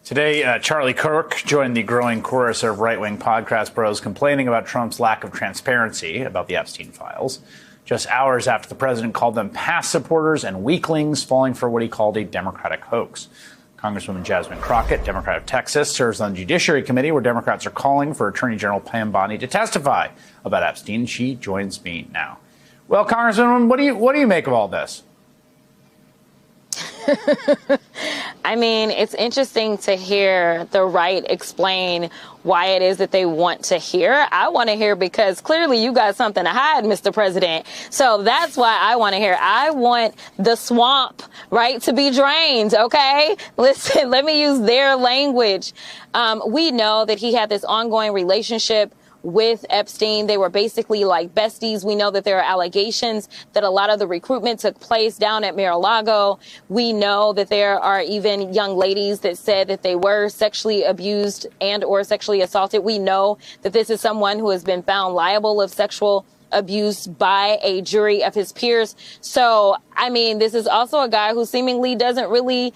Today, Charlie Kirk joined the growing chorus of right-wing podcast bros complaining about Trump's lack of transparency about the Epstein files, just hours after the president called them past supporters and weaklings falling for what he called a Democratic hoax. Congresswoman Jasmine Crockett, Democrat of Texas, serves on the Judiciary Committee, where Democrats are calling for Attorney General Pam Bondi to testify about Epstein. She joins me now. Well, Congresswoman, what do you make of all this? I mean, it's interesting to hear the right explain why it is that they want to hear. I want to hear because clearly you got something to hide, Mr. President. So that's why I want to hear. I want the swamp, right, to be drained. OK, listen, let me use their language. We know that he had this ongoing relationship with Epstein. They were basically like besties. We know that there are allegations that a lot of the recruitment took place down at Mar-a-Lago. We know that there are even young ladies that said that they were sexually abused and or sexually assaulted. We know that this is someone who has been found liable of sexual abuse by a jury of his peers. So, I mean, this is also a guy who seemingly doesn't really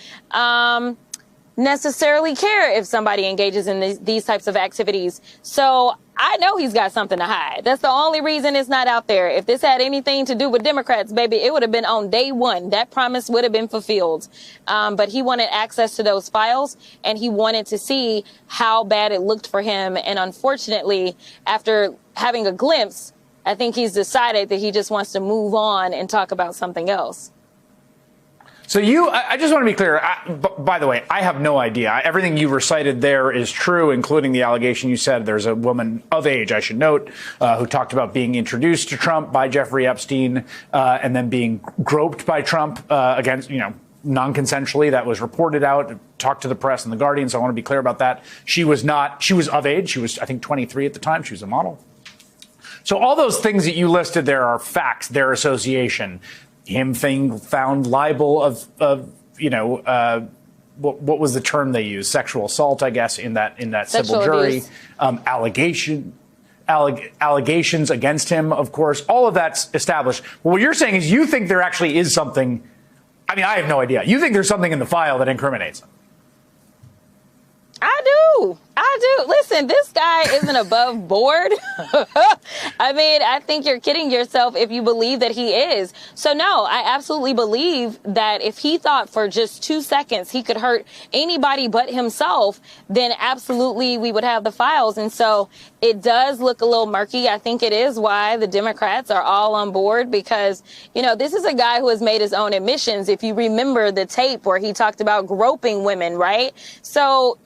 necessarily care if somebody engages in these types of activities. So I know he's got something to hide. That's the only reason it's not out there. If this had anything to do with Democrats, baby, it would have been on day one. That promise would have been fulfilled. But he wanted access to those files, and he wanted to see how bad it looked for him. And unfortunately, after having a glimpse, I think he's decided that he just wants to move on and talk about something else. So I just want to be clear. By the way, I have no idea. Everything you recited there is true, including the allegation you said there's a woman of age, I should note, who talked about being introduced to Trump by Jeffrey Epstein and then being groped by Trump against, non-consensually. That was reported out, talked to the press and the Guardian. So I want to be clear about that. She was of age. She was, I think, 23 at the time. She was a model. So all those things that you listed there are facts, their association. Him being found liable of what was the term they used? Sexual assault, I guess, in that civil jury. Allegations against him, of course. All of that's established. Well, what you're saying is you think there actually is something. I mean, I have no idea. You think there's something in the file that incriminates him. I do. Listen, this guy isn't above board. I mean, I think you're kidding yourself if you believe that he is. So, no, I absolutely believe that if he thought for just 2 seconds he could hurt anybody but himself, then absolutely we would have the files. And so it does look a little murky. I think it is why the Democrats are all on board, because, this is a guy who has made his own admissions. If you remember the tape where he talked about groping women, right? So,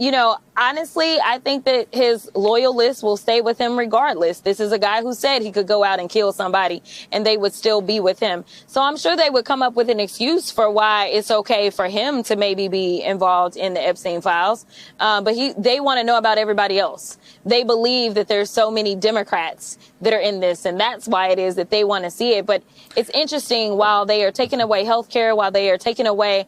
honestly, I think that his loyalists will stay with him regardless. This is a guy who said he could go out and kill somebody and they would still be with him. So I'm sure they would come up with an excuse for why it's okay for him to maybe be involved in the Epstein files. But they want to know about everybody else. They believe that there's so many Democrats that are in this, and that's why it is that they want to see it. But it's interesting, while they are taking away health care, while they are taking away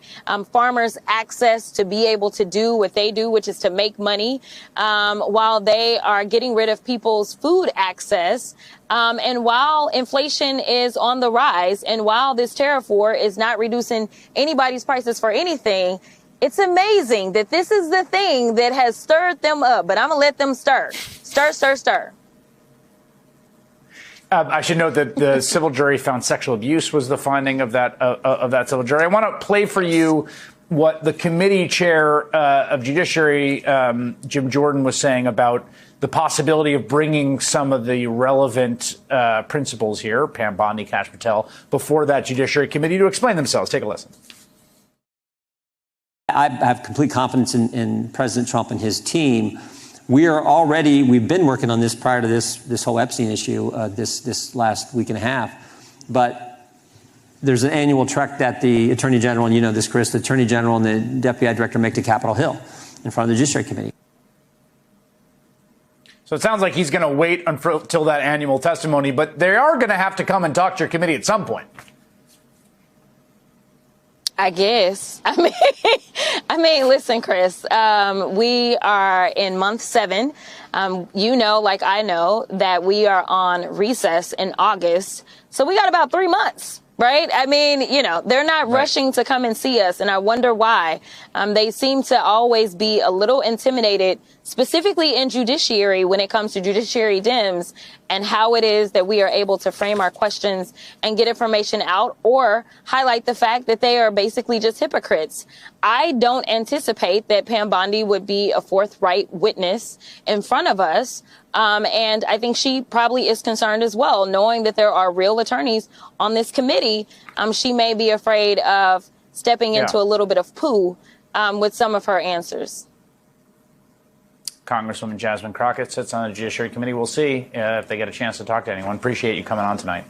farmers' access to be able to do what they do, which is to make money, while they are getting rid of people's food access, and while inflation is on the rise, and while this tariff war is not reducing anybody's prices for anything, it's amazing that this is the thing that has stirred them up. But I'm going to let them stir. Stir. I should note that the civil jury found sexual abuse was the finding of that civil jury. I want to play for you what the committee chair of Judiciary, Jim Jordan, was saying about the possibility of bringing some of the relevant principals here, Pam Bondi, Kash Patel, before that Judiciary Committee to explain themselves. Take a listen. I have complete confidence in President Trump and his team. We've been working on this prior to this whole Epstein issue this last week and a half. But there's an annual trek that the Attorney General, and you know this, Chris, the Attorney General and the FBI Director make to Capitol Hill in front of the Judiciary Committee. So it sounds like he's going to wait until that annual testimony, but they are going to have to come and talk to your committee at some point. I guess. I mean, listen, Chris, we are in month 7. Like I know, that we are on recess in August. So we got about 3 months. Right? I mean, you know, they're not rushing to come and see us, and I wonder why. They seem to always be a little intimidated, specifically in judiciary when it comes to judiciary Dems and how it is that we are able to frame our questions and get information out or highlight the fact that they are basically just hypocrites. I don't anticipate that Pam Bondi would be a forthright witness in front of us. And I think she probably is concerned as well, knowing that there are real attorneys on this committee. She may be afraid of stepping into a little bit of poo with some of her answers. Congresswoman Jasmine Crockett sits on the Judiciary Committee. We'll see if they get a chance to talk to anyone. Appreciate you coming on tonight.